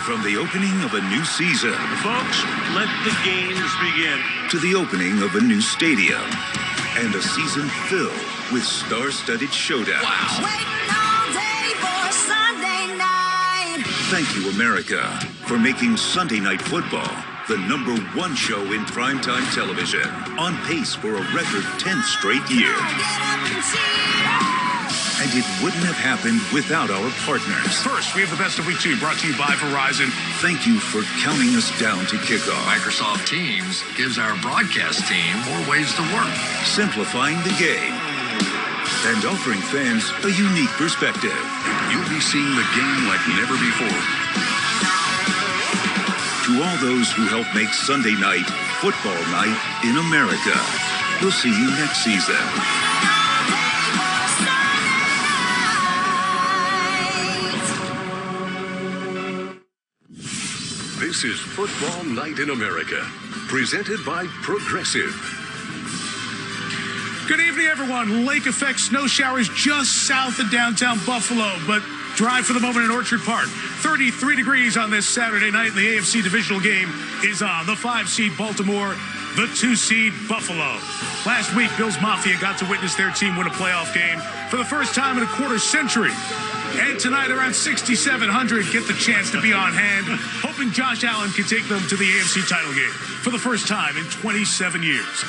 From the opening of a new season. Folks, let the games begin. To the opening of a new stadium. And a season filled with star-studded showdowns. Wow. Waiting all day for Sunday night. Thank you, America, for making Sunday Night Football the #1 show in primetime television. On pace for a record 10th straight year. And it wouldn't have happened without our partners. First, we have the Best of Week 2 brought to you by Verizon. Thank you for counting us down to kickoff. Microsoft Teams gives our broadcast team more ways to work. Simplifying the game. And offering fans a unique perspective. You'll be seeing the game like never before. To all those who help make Sunday night football night in America. We'll see you next season. This is Football Night in America, presented by Progressive. Good evening, everyone. Lake effect snow showers just south of downtown Buffalo, but dry for the moment in Orchard Park. 33 degrees on this Saturday night, and the AFC Divisional game is on. The 5-seed Baltimore, the 2-seed Buffalo. Last week, Bills Mafia got to witness their team win a playoff game for the first time in a quarter century. And tonight, around 6,700 get the chance to be on hand, hoping Josh Allen can take them to the AFC title game for the first time in 27 years.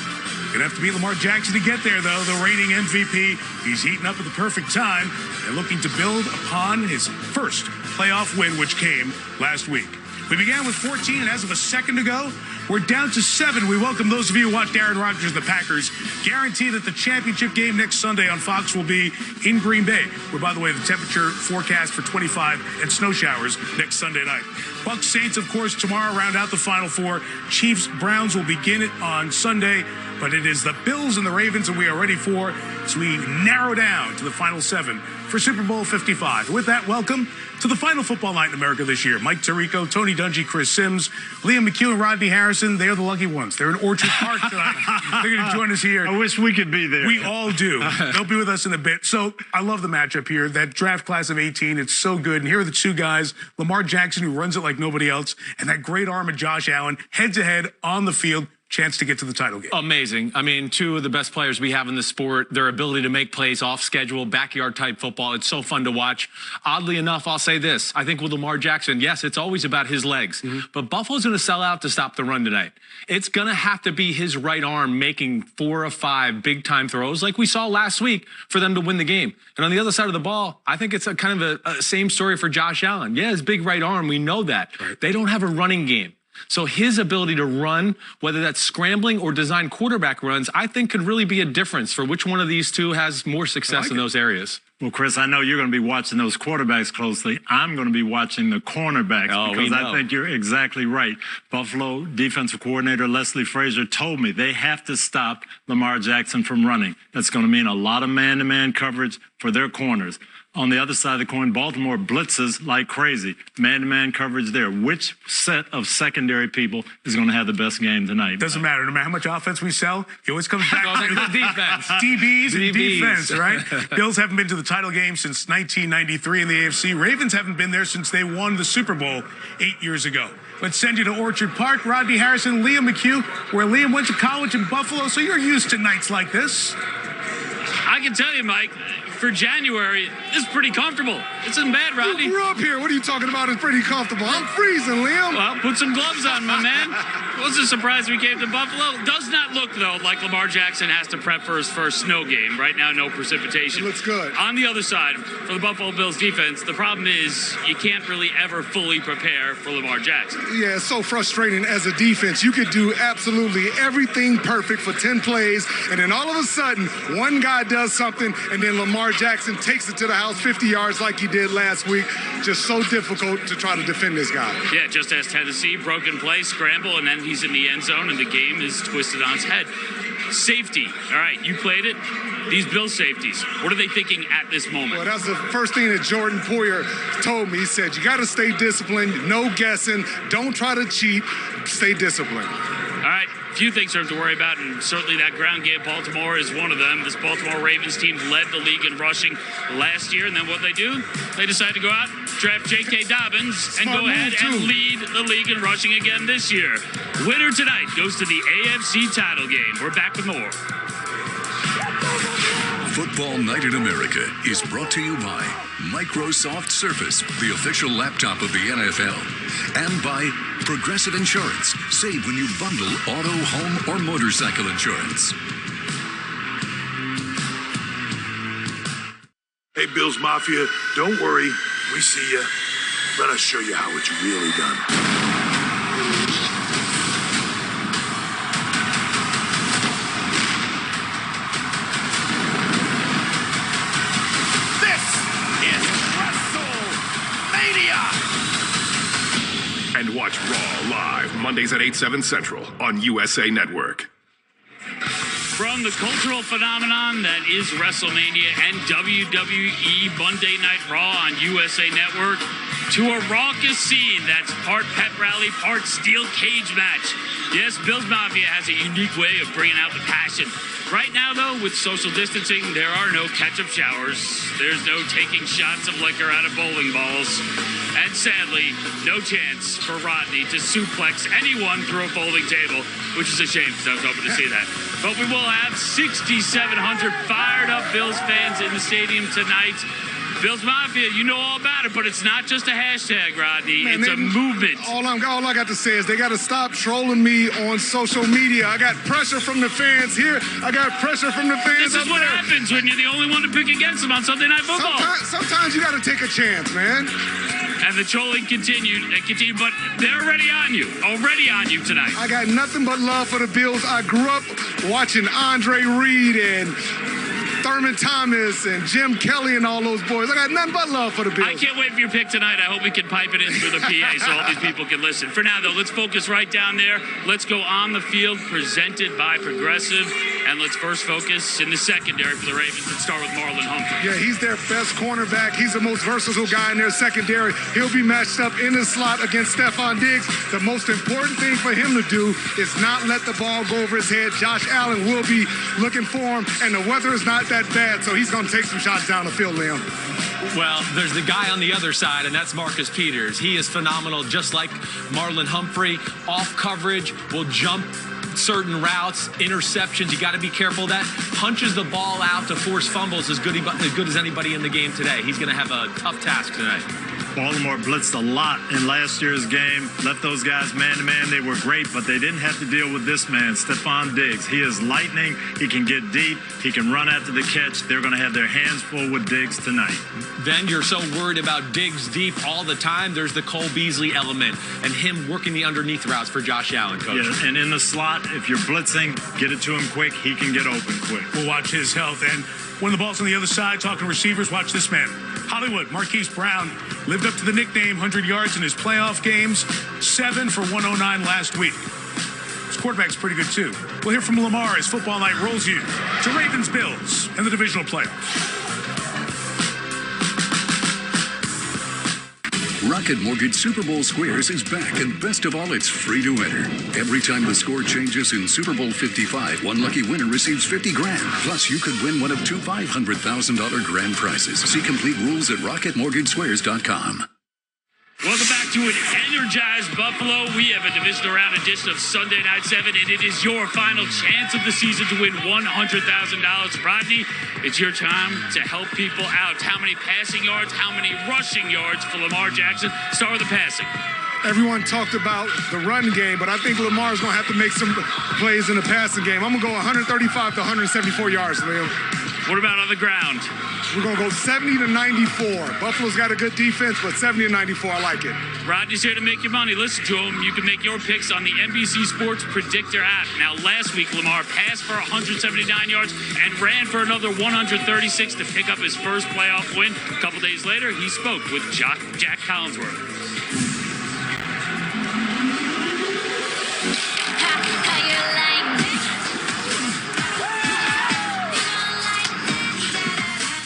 Gonna have to beat Lamar Jackson to get there, though. The reigning MVP, he's heating up at the perfect time and looking to build upon his first playoff win, which came last week. We began with 14, and as of a second ago, we're down to 7. We welcome those of you who watched Aaron Rodgers and the Packers. Guarantee that the championship game next Sunday on Fox will be in Green Bay, where, by the way, the temperature forecast for 25 and snow showers next Sunday night. Bucs Saints, of course, tomorrow round out the Final Four. Chiefs Browns will begin it on Sunday, but it is the Bills and the Ravens that we are ready for, so we narrow down to the final 7 for Super Bowl 55. With that, welcome to the final football night in America this year. Mike Tirico, Tony Dungy, Chris Sims, Liam McHugh, and Rodney Harrison. They are the lucky ones. They're in Orchard Park tonight. They're going to join us here. I wish we could be there. We all do. They'll be with us in a bit. So I love the matchup here. That draft class of 18, it's so good. And here are the two guys, Lamar Jackson, who runs it like nobody else, and that great arm of Josh Allen, head-to-head on the field. Chance to get to the title game. Amazing. I mean, two of the best players we have in the sport, their ability to make plays off schedule, backyard type football. It's so fun to watch. Oddly enough, I'll say this. I think with Lamar Jackson, yes, it's always about his legs, but Buffalo's going to sell out to stop the run tonight. It's going to have to be his right arm making 4 or 5 big time throws like we saw last week for them to win the game. And on the other side of the ball, I think it's a kind of a same story for Josh Allen. Yeah, his big right arm, we know that. Right. They don't have a running game. So his ability to run, whether that's scrambling or design quarterback runs, I think could really be a difference for which one of these two has more success in those areas. Well, Chris, I know you're going to be watching those quarterbacks closely. I'm going to be watching the cornerbacks because I think you're exactly right. Buffalo defensive coordinator Leslie Frazier told me they have to stop Lamar Jackson from running. That's going to mean a lot of man-to-man coverage for their corners. On the other side of the coin, Baltimore blitzes like crazy. Man-to-man coverage there. Which set of secondary people is going to have the best game tonight? Doesn't matter. No matter how much offense we sell, it always comes back to the defense. DBs and defense, right? Bills haven't been to the title game since 1993 in the AFC. Ravens haven't been there since they won the Super Bowl 8 years ago. Let's send you to Orchard Park. Rodney Harrison, Liam McHugh, where Liam went to college in Buffalo, so you're used to nights like this. I can tell you, Mike, for January, it's pretty comfortable. It's isn't bad, Rodney. You grew up here. What are you talking about? It's pretty comfortable. I'm freezing, Liam. Well, put some gloves on, my man. Wasn't surprised we came to Buffalo. Does not look, though, like Lamar Jackson has to prep for his first snow game. Right now, no precipitation. It looks good. On the other side, for the Buffalo Bills defense, the problem is you can't really ever fully prepare for Lamar Jackson. Yeah, it's so frustrating as a defense. You could do absolutely everything perfect for 10 plays, and then all of a sudden, one guy does something, and then Lamar Jackson takes it to the house 50 yards like he did last week. Just so difficult to try to defend this guy. Yeah, just as Tennessee, broken play, scramble, and then he's in the end zone, and the game is twisted on its head. Safety. All right, you played it. These Bills safeties, what are they thinking at this moment? Well, that's the first thing that Jordan Poyer told me. He said, you got to stay disciplined, no guessing, don't try to cheat, stay disciplined. All right, few things to worry about, and certainly that ground game, Baltimore is one of them. This Baltimore Ravens team led the league in rushing last year, and then what they do? They decide to go out, draft J.K. Dobbins, and go ahead and lead the league in rushing again this year. Winner tonight goes to the AFC title game. We're back with more. Football Night in America is brought to you by Microsoft Surface, the official laptop of the NFL, and by Progressive Insurance. Save when you bundle auto, home, or motorcycle insurance. Hey, Bills Mafia, don't worry. We see you. Let us show you how it's really done. And watch Raw live Mondays at 8/7 Central on USA Network. From the cultural phenomenon that is WrestleMania and WWE Monday Night Raw on USA Network to a raucous scene that's part pep rally, part steel cage match. Yes, Bills Mafia has a unique way of bringing out the passion. Right now, though, with social distancing, there are no catch-up showers. There's no taking shots of liquor out of bowling balls. And sadly, no chance for Rodney to suplex anyone through a folding table, which is a shame because I was hoping to see that. But we will have 6,700 fired up Bills fans in the stadium tonight. Bills Mafia, you know all about it, but it's not just a hashtag, Rodney. It's a movement. All I got to say is they got to stop trolling me on social media. I got pressure from the fans here. I got pressure from the fans This is what happens when you're the only one to pick against them on Sunday Night Football. Sometimes you got to take a chance, man. And the trolling continued, but they're already on you tonight. I got nothing but love for the Bills. I grew up watching Andre Reed and Thurman Thomas and Jim Kelly and all those boys. I got nothing but love for the Bills. I can't wait for your pick tonight. I hope we can pipe it in through the PA so all these people can listen. For now, though, let's focus right down there. Let's go on the field, presented by Progressive. And let's first focus in the secondary for the Ravens and start with Marlon Humphrey. Yeah, he's their best cornerback. He's the most versatile guy in their secondary. He'll be matched up in the slot against Stephon Diggs. The most important thing for him to do is not let the ball go over his head. Josh Allen will be looking for him, and the weather is not that bad, so he's going to take some shots down the field, Liam. Well, there's the guy on the other side, and that's Marcus Peters. He is phenomenal, just like Marlon Humphrey. Off coverage, will jump certain routes, interceptions. You got to be careful. That punches the ball out to force fumbles as good as anybody in the game today. He's going to have a tough task tonight. Baltimore blitzed a lot in last year's game, left those guys man-to-man. They were great, but they didn't have to deal with this man, Stephon Diggs. He is lightning. He can get deep. He can run after the catch. They're going to have their hands full with Diggs tonight. Then you're so worried about Diggs deep all the time. There's the Cole Beasley element and him working the underneath routes for Josh Allen, Coach. Yeah, and in the slot, if you're blitzing, get it to him quick. He can get open quick. We'll watch his health. And when the ball's on the other side, talking receivers, watch this man. Hollywood, Marquise Brown, lived up to the nickname, 100 yards in his playoff games, 7 for 109 last week. His quarterback's pretty good, too. We'll hear from Lamar as Football Night rolls you to Ravens-Bills and the divisional playoffs. Rocket Mortgage Super Bowl Squares is back, and best of all, it's free to enter. Every time the score changes in Super Bowl 55, one lucky winner receives $50 grand. Plus, you could win one of two $500,000 grand prizes. See complete rules at rocketmortgagesquares.com. Welcome back to an energized Buffalo. We have a divisional round edition of Sunday Night 7, and it is your final chance of the season to win $100,000. Rodney, it's your time to help people out. How many passing yards, how many rushing yards for Lamar Jackson? Start with the passing. Everyone talked about the run game, but I think Lamar's going to have to make some plays in the passing game. I'm going to go 135 to 174 yards, Liam. What about on the ground? We're going to go 70 to 94. Buffalo's got a good defense, but 70 to 94, I like it. Rodney's here to make your money. Listen to him. You can make your picks on the NBC Sports Predictor app. Now, last week, Lamar passed for 179 yards and ran for another 136 to pick up his first playoff win. A couple days later, he spoke with Jack Collinsworth.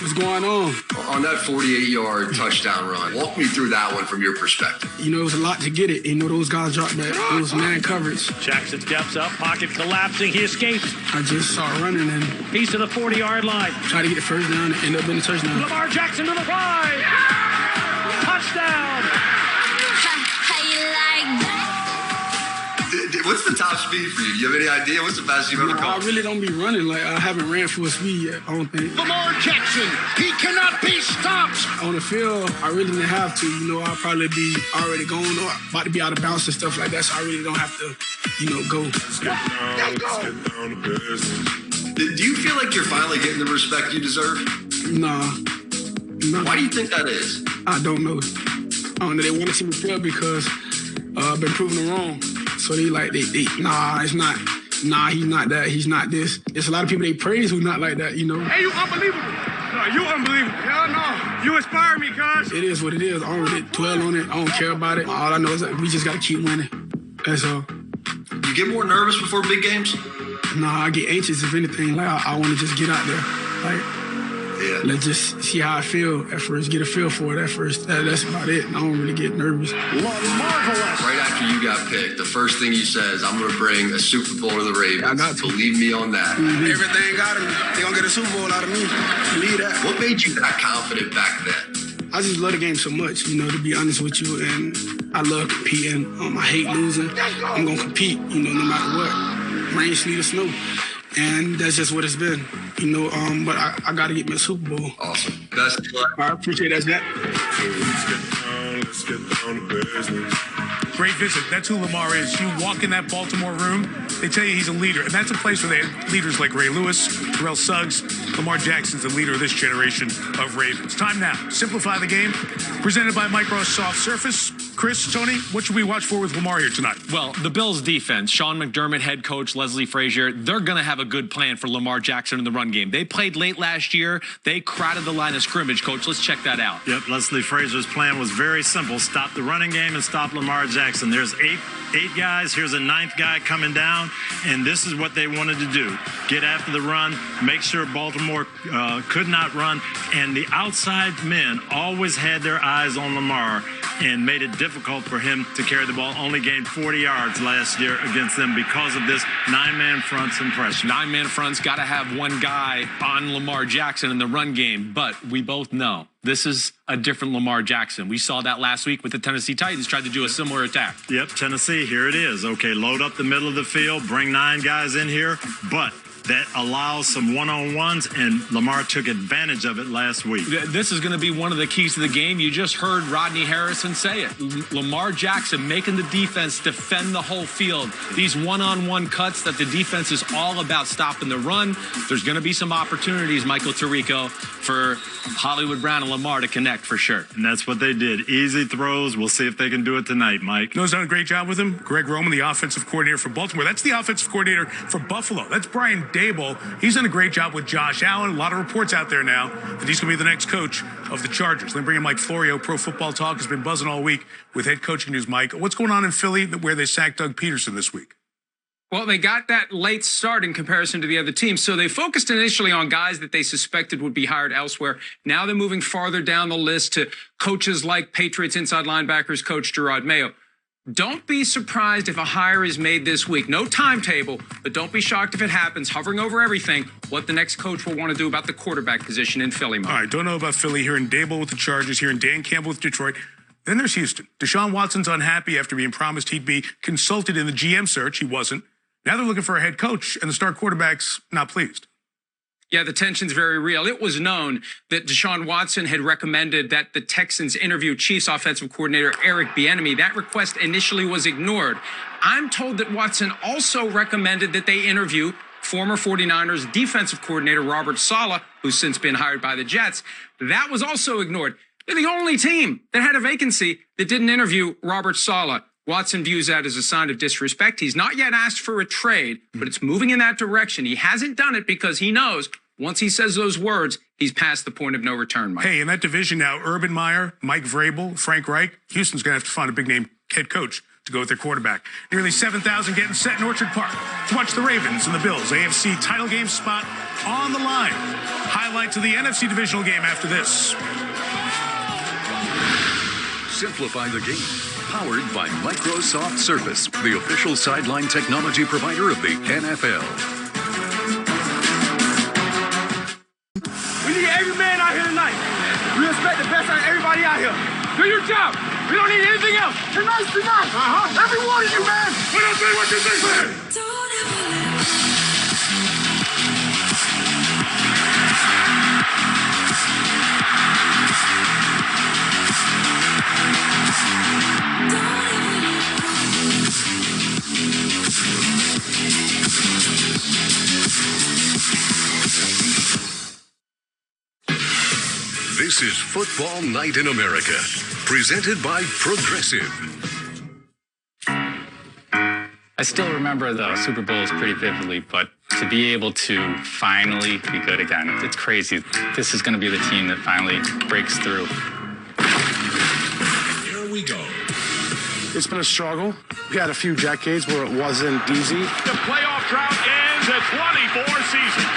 What's going on? On that 48-yard touchdown run, walk me through that one from your perspective. You know, it was a lot to get it. You know, those guys dropped that. It was man coverage. Jackson steps up, pocket collapsing. He escapes. I just saw it running and he's to the 40-yard line. Try to get the first down and end up in the touchdown. Lamar Jackson to the fly. Touchdown. How you like that? What's the top speed for you? Do you have any idea? What's the fastest you've ever caught? I really don't be running. Like, I haven't ran full speed yet, I don't think. Lamar Jackson, he cannot be stopped. On the field, I really didn't have to. You know, I'll probably be already going or about to be out of bounds and stuff like that, so I really don't have to, you know, go. Do you feel like you're finally getting the respect you deserve? Nah. Why do you think that is? I don't know. I don't know. They want to see me fail because I've been proven them wrong. So they nah, it's not. Nah, he's not that. He's not this. There's a lot of people they praise who not like that, you know. Hey, you unbelievable. No, you unbelievable. Hell no. You inspire me, cuz. It is what it is. I don't really dwell on it. I don't care about it. All I know is that we just got to keep winning. That's all. You get more nervous before big games? Nah, I get anxious if anything. Like, I want to just get out there. Like, yeah. Let's just see how I feel at first, get a feel for it at first. That's about it. I don't really get nervous. Marvelous. Right after you got picked, the first thing you said is, I'm going to bring a Super Bowl to the Ravens. I got to. Believe me on that. Mm-hmm. Everything got him. They're going to get a Super Bowl out of me. Believe that. What made you that confident back then? I just love the game so much, you know, to be honest with you. And I love competing. I hate losing. I'm going to compete, you know, no matter what. Rain, sleet, or snow. And that's just what it's been, you know. But I got to get me a Super Bowl. Awesome. Best of luck. I appreciate that, Jack. Let's get down to business. Great visit. That's who Lamar is. You walk in that Baltimore room, they tell you he's a leader. And that's a place where they have leaders like Ray Lewis, Terrell Suggs. Lamar Jackson's the leader of this generation of Ravens. Time now. Simplify the game. Presented by Micro Soft Surface. Chris, Tony, what should we watch for with Lamar here tonight? Well, the Bills' defense, Sean McDermott, head coach, Leslie Frazier, they're going to have a good plan for Lamar Jackson in the run game. They played late last year. They crowded the line of scrimmage, Coach. Let's check that out. Yep, Leslie Frazier's plan was very simple. Stop the running game and stop Lamar Jackson. There's eight guys. Here's a ninth guy coming down, and this is what they wanted to do. Get after the run, make sure Baltimore could not run, and the outside men always had their eyes on Lamar and made it difficult for him to carry the ball. Only gained 40 yards last year against them because of this nine-man fronts and pressure. Nine-man fronts, got to have one guy on Lamar Jackson in the run game, but we both know this is a different Lamar Jackson. We saw that last week with the Tennessee Titans, tried to do a similar attack. Yep, Tennessee, here it is. Okay, load up the middle of the field, bring 9 guys in here, but that allows some one-on-ones, and Lamar took advantage of it last week. This is going to be one of the keys to the game. You just heard Rodney Harrison say it. Lamar Jackson making the defense defend the whole field. These one-on-one cuts that the defense is all about stopping the run. There's going to be some opportunities, Michael Tirico, for Hollywood Brown and Lamar to connect for sure. And that's what they did. Easy throws. We'll see if they can do it tonight, Mike. You know who's done a great job with him? Greg Roman, the offensive coordinator for Baltimore. That's the offensive coordinator for Buffalo. That's Brian Dable. He's done a great job with Josh Allen. A lot of reports out there now that he's going to be the next coach of the Chargers. Then bring in Mike Florio. Pro Football Talk has been buzzing all week with head coaching news. Mike, what's going on in Philly where they sacked Doug Peterson this week? Well, they got that late start in comparison to the other teams. So they focused initially on guys that they suspected would be hired elsewhere. Now they're moving farther down the list to coaches like Patriots inside linebackers coach Gerard Mayo. Don't be surprised if a hire is made this week. No timetable, but don't be shocked if it happens. Hovering over everything, what the next coach will want to do about the quarterback position in Philly. Mike. All right, don't know about Philly. Here in Dable with the Chargers, here in Dan Campbell with Detroit. Then there's Houston. Deshaun Watson's unhappy after being promised he'd be consulted in the GM search. He wasn't. Now they're looking for a head coach, and the star quarterback's not pleased. Yeah, the tension's very real. It was known that Deshaun Watson had recommended that the Texans interview Chiefs offensive coordinator Eric Bieniemy. That request initially was ignored. I'm told that Watson also recommended that they interview former 49ers defensive coordinator Robert Saleh, who's since been hired by the Jets. That was also ignored. They're the only team that had a vacancy that didn't interview Robert Saleh. Watson views that as a sign of disrespect. He's not yet asked for a trade, but it's moving in that direction. He hasn't done it because he knows once he says those words, he's past the point of no return, Mike. Hey, in that division now, Urban Meyer, Mike Vrabel, Frank Reich, Houston's going to have to find a big-name head coach to go with their quarterback. Nearly 7,000 getting set in Orchard Park to watch the Ravens and the Bills AFC title game spot on the line. Highlights of the NFC Divisional game after this. Simplify the game. Powered by Microsoft Surface, the official sideline technology provider of the NFL. We need every man out here tonight. We expect the best out of everybody out here. Do your job. We don't need anything else. Tonight's tonight. Every one of you, man. What else do what you think, man? This is Football Night in America, presented by Progressive. I still remember the Super Bowls pretty vividly, but to be able to finally be good again, it's crazy. This is going to be the team that finally breaks through. Here we go. It's been a struggle. We had a few decades where it wasn't easy. The playoff drought ends at 24 seasons.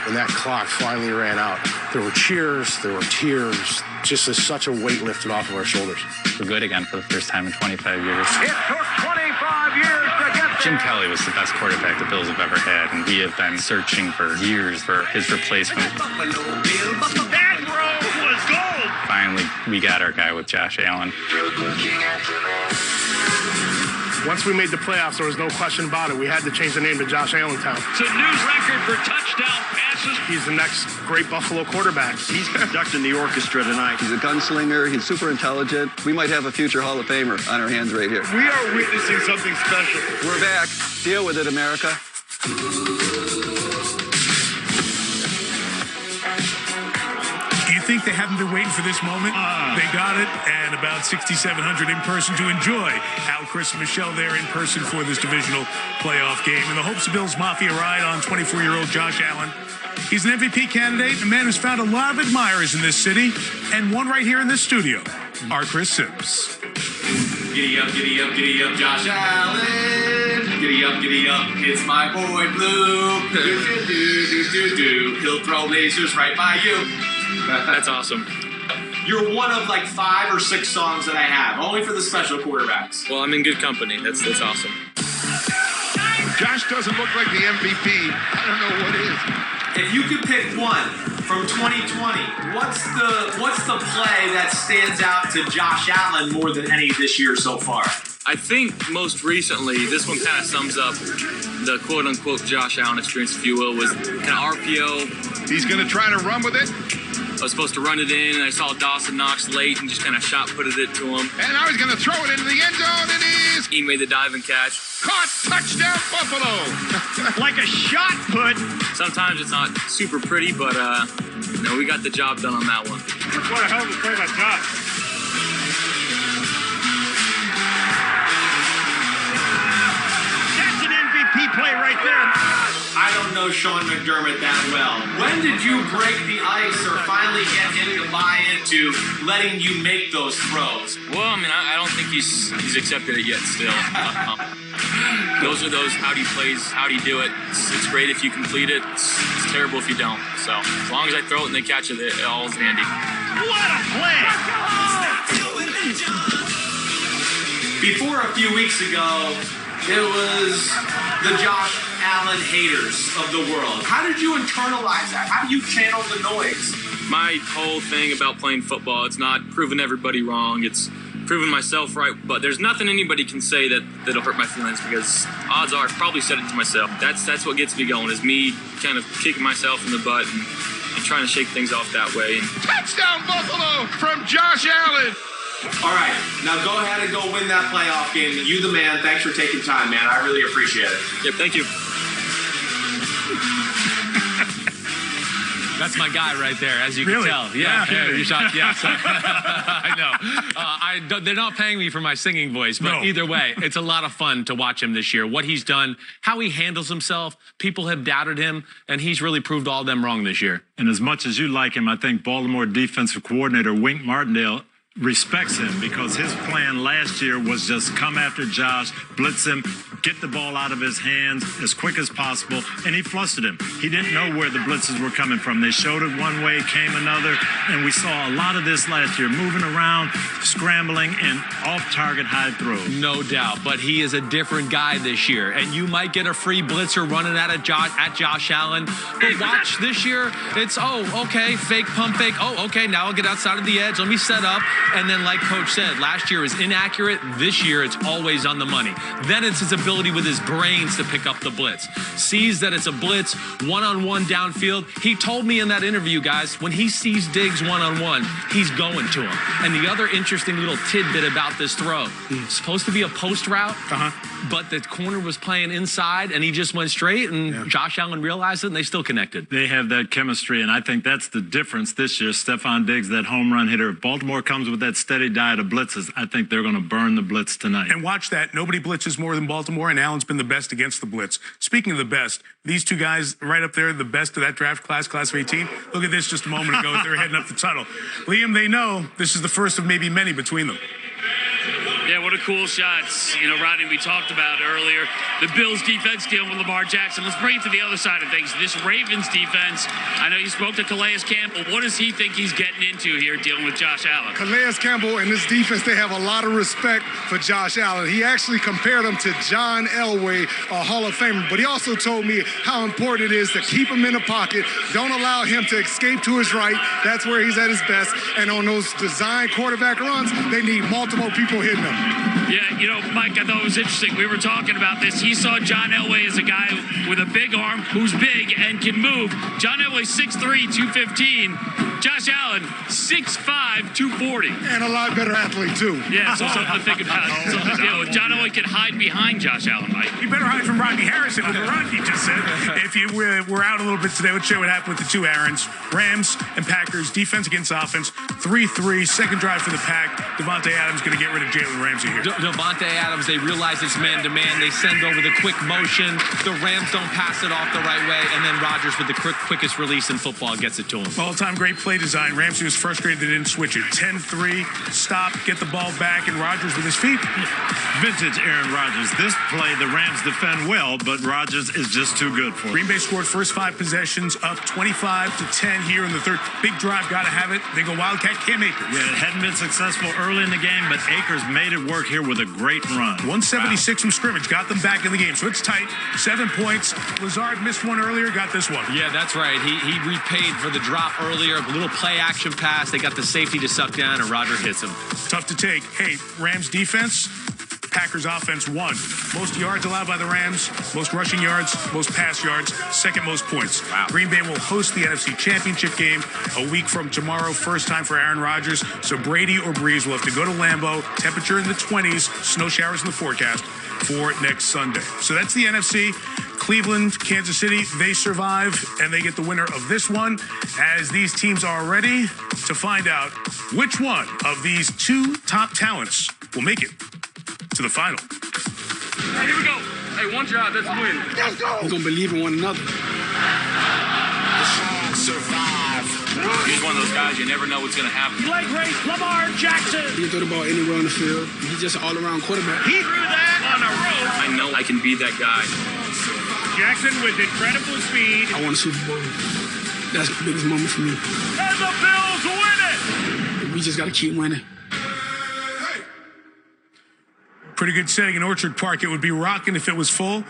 When that clock finally ran out, there were cheers, there were tears, just as such a weight lifted off of our shoulders. We're good again for the first time in 25 years. It took 25 years to get there. Jim Kelly was the best quarterback the Bills have ever had, and we have been searching for years for his replacement. That road was gold. Finally, we got our guy with Josh Allen. Once we made the playoffs, there was no question about it. We had to change the name to Josh Allentown. It's a new record for touchdown passes. He's the next great Buffalo quarterback. He's conducting the orchestra tonight. He's a gunslinger. He's super intelligent. We might have a future Hall of Famer on our hands right here. We are witnessing something special. We're back. Deal with it, America. You think they haven't been waiting for this moment? They got it, and about 6,700 in person to enjoy Al, Chris, and Michelle there in person for this divisional playoff game. In the hopes of Bills Mafia ride on 24-year-old Josh Allen. He's an MVP candidate, a man who's found a lot of admirers in this city, and one right here in this studio, our Chris Sims. Giddy up, Josh Allen. Giddy up, it's my boy Blue. He'll throw lasers right by you. That's awesome. You're one of like 5 or 6 songs that I have, only for the special quarterbacks. Well, I'm in good company. That's awesome. Josh doesn't look like the MVP. I don't know what is. If you could pick one from 2020, what's the play that stands out to Josh Allen more than any this year so far? I think most recently, this one kind of sums up the quote-unquote Josh Allen experience, if you will, was kind of RPO. He's going to try to run with it. I was supposed to run it in, and I saw Dawson Knox late and just kind of shot-putted it to him. And now he's going to throw it into the end zone, and he made the diving catch. Caught, touchdown, Buffalo! Like a shot put. Sometimes it's not super pretty, but we got the job done on that one. What a hell of a play by Josh. That's an MVP play right there. I don't know Sean McDermott that well. When did you break the ice or finally get him to buy into letting you make those throws? Well, I mean, I don't think he's accepted it yet still. Those are those howdy plays, howdy do it. It's great if you complete it. It's terrible if you don't. So as long as I throw it and they catch it, it all's dandy. What a play! Before a few weeks ago, it was the Josh Allen haters of the world. How did you internalize that? How do you channel the noise? My whole thing about playing football, it's not proving everybody wrong. It's proving myself right. But there's nothing anybody can say that'll hurt my feelings, because odds are I've probably said it to myself. That's what gets me going, is me kind of kicking myself in the butt and trying to shake things off that way. Touchdown, Buffalo, from Josh Allen. All right, now go ahead and go win that playoff game. You the man. Thanks for taking time, man. I really appreciate it. Yep, thank you. That's my guy right there, as you can tell. Yeah, you shot. Yeah, so, I know. They're not paying me for my singing voice, but either way, it's a lot of fun to watch him this year. What he's done, how he handles himself. People have doubted him, and he's really proved all of them wrong this year. And as much as you like him, I think Baltimore defensive coordinator Wink Martindale respects him, because his plan last year was just come after Josh, blitz him, get the ball out of his hands as quick as possible, and he flustered him. He didn't know where the blitzes were coming from. They showed it one way, came another, and we saw a lot of this last year, moving around, scrambling, and off-target high throws. No doubt, but he is a different guy this year, and you might get a free blitzer running at Josh Allen, but watch this year, it's, okay, fake pump fake, okay, now I'll get outside of the edge, let me set up, and then like Coach said, last year is inaccurate, this year it's always on the money. Then it's his ability with his brains to pick up the blitz. Sees that it's a blitz, one-on-one downfield. He told me in that interview, guys, when he sees Diggs one-on-one, he's going to him. And the other interesting little tidbit about this throw, it's supposed to be a post route, but the corner was playing inside, and he just went straight, and Josh Allen realized it, and they still connected. They have that chemistry, and I think that's the difference this year. Stephon Diggs, that home run hitter. If Baltimore comes with that steady diet of blitzes, I think they're going to burn the blitz tonight. And watch that. Nobody blitzes more than Baltimore, and Allen's been the best against the blitz. Speaking of the best, these two guys right up there, the best of that draft class of 18. Look at this just a moment ago. They're heading up the tunnel. Liam, they know this is the first of maybe many between them. Yeah, what a cool shots. You know, Rodney, we talked about earlier. The Bills defense dealing with Lamar Jackson. Let's bring it to the other side of things. This Ravens defense, I know you spoke to Calais Campbell. What does he think he's getting into here dealing with Josh Allen? Calais Campbell and this defense, they have a lot of respect for Josh Allen. He actually compared him to John Elway, a Hall of Famer. But he also told me how important it is to keep him in the pocket. Don't allow him to escape to his right. That's where he's at his best. And on those design quarterback runs, they need multiple people hitting them. Yeah, you know, Mike, I thought it was interesting. We were talking about this. He saw John Elway as a guy with a big arm who's big and can move. John Elway, 6'3", 215. Josh Allen, 6'5", 240. And a lot better athlete, too. Yeah, so something to think about. So, you know, John Elway can hide behind Josh Allen, Mike. You better hide from Rodney Harrison with the run he just said. If you we're out a little bit today, let's show what happened with the two Aarons. Rams and Packers, defense against offense. 3-3, second drive for the Pack. Devontae Adams going to get rid of Jalen Ramsey here. Devontae Adams, they realize it's man-to-man. They send over the quick motion. The Rams don't pass it off the right way. And then Rodgers, with the quickest release in football, gets it to him. All-time great play design. Ramsey was frustrated they didn't switch it. 10-3, stop, get the ball back, and Rodgers with his feet. Vintage Aaron Rodgers. This play, the Rams defend well, but Rodgers is just too good for it. Green Bay scored first 5 possessions, up 25-10 here in the third. Big drive, got to have it. They go Wildcat, Cam Akers. Yeah, it hadn't been successful early in the game, but Akers made it work here with a great run. 176 from scrimmage, got them back in the game. So it's tight, 7 points. Lazard missed one earlier, got this one. Yeah, that's right. He repaid for the drop earlier. A little play action pass. They got the safety to suck down, and Rodgers hits him. Tough to take. Hey, Rams defense, Packers offense won. Most yards allowed by the Rams, most rushing yards, most pass yards, second most points. Wow. Green Bay will host the NFC Championship game a week from tomorrow. First time for Aaron Rodgers. So Brady or Breeze will have to go to Lambeau. Temperature in the 20s, snow showers in the forecast for next Sunday. So that's the NFC. Cleveland, Kansas City, they survive, and they get the winner of this one, as these teams are ready to find out which one of these two top talents will make it to the final. Hey, here we go. Hey, one job, that's a win. Let's go. We're going to believe in one another. The strong survive. He's one of those guys you never know what's going to happen. Play great, Lamar Jackson. He can throw the ball anywhere on the field. He's just an all-around quarterback. He threw that on a rope. I know I can be that guy. Jackson with incredible speed. I won a Super Bowl. That's the biggest moment for me. And the Bills win it. We just got to keep winning. Pretty good setting in Orchard Park. It would be rocking if it was full.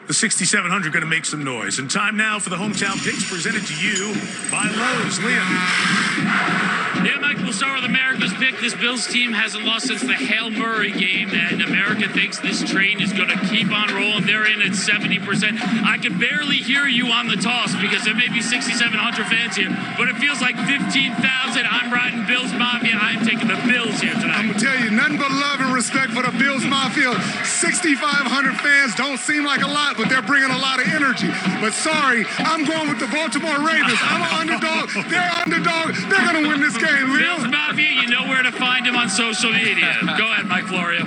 The 6,700 going to make some noise. And time now for the hometown picks presented to you by Lowe's. Liam. Yeah, Mike, we'll start with America's pick. This Bills team hasn't lost since the Hail Murray game, and America thinks this train is going to keep on rolling. They're in at 70%. I can barely hear you on the toss because there may be 6,700 fans here, but it feels like 15,000. I'm riding Bills Mafia. I'm taking the Bills here tonight. I'm going to tell you, nothing but love and respect for the Bills Mafia. 6,500 fans don't seem like a lot, but they're bringing a lot of energy. But sorry, I'm going with the Baltimore Ravens. I'm an underdog. They're underdog. They're going to win this game, Leo. Bills Mafia, you know where to find him on social media. Go ahead, Mike Florio.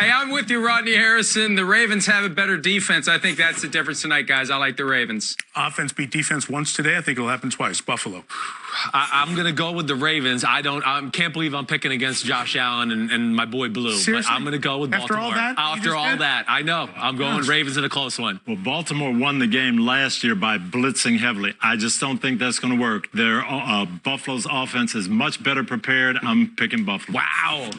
Hey, I'm with you, Rodney Harrison. The Ravens have a better defense. I think that's the difference tonight, guys. I like the Ravens. Offense beat defense once today. I think it'll happen twice. Buffalo. I'm going to go with the Ravens. I can't believe I'm picking against Josh Allen and my boy Blue. Seriously? But I'm going to go with After Baltimore. After all that? I know. I'm going Ravens in a close one. Well, Baltimore won the game last year by blitzing heavily. I just don't think that's going to work. Buffalo's offense is much better prepared. I'm picking Buffalo. Wow.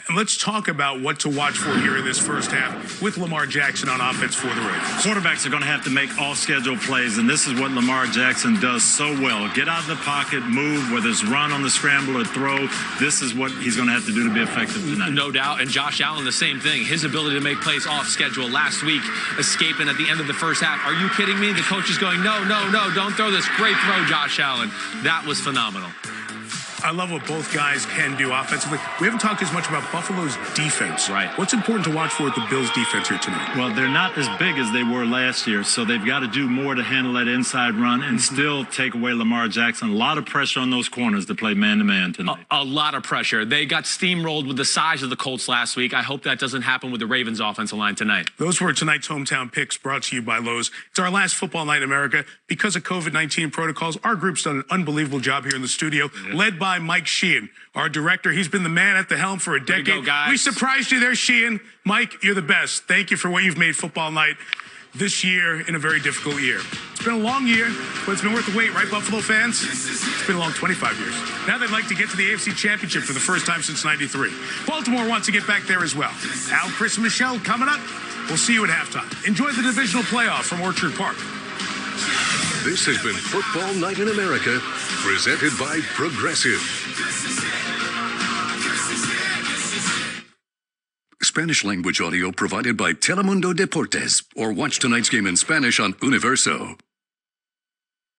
And let's talk about what to watch for here in this first half with Lamar Jackson on offense for the Ravens. Quarterbacks are going to have to make off-schedule plays, and this is what Lamar Jackson does so well. Get out of the pocket, move, whether it's run on the scramble or throw. This is what he's going to have to do to be effective tonight. No doubt. And Josh Allen, the same thing. His ability to make plays off schedule last week, escaping at the end of the first half. Are you kidding me? The coach is going, no, don't throw this. Great throw, Josh Allen. That was phenomenal. I love what both guys can do offensively. We haven't talked as much about Buffalo's defense. Right. What's important to watch for with the Bills' defense here tonight? Well, they're not as big as they were last year, so they've got to do more to handle that inside run and still take away Lamar Jackson. A lot of pressure on those corners to play man-to-man tonight. A lot of pressure. They got steamrolled with the size of the Colts last week. I hope that doesn't happen with the Ravens' offensive line tonight. Those were tonight's hometown picks brought to you by Lowe's. It's our last football night in America. Because of COVID-19 protocols, our group's done an unbelievable job here in the studio, led by Mike Sheehan. Our director, he's been the man at the helm for a decade. Go, guys. We surprised you there, Sheehan. Mike, you're the best. Thank you for what you've made football night this year in a very difficult year. It's been a long year, but it's been worth the wait, right, Buffalo fans? It's been a long 25 years. Now they'd like to get to the AFC Championship for the first time since '93. Baltimore wants to get back there as well. Al, Chris, and Michelle coming up. We'll see you at halftime. Enjoy the divisional playoff from Orchard Park. This has been Football Night in America, presented by Progressive. Spanish language audio provided by Telemundo Deportes, or watch tonight's game in Spanish on Universo.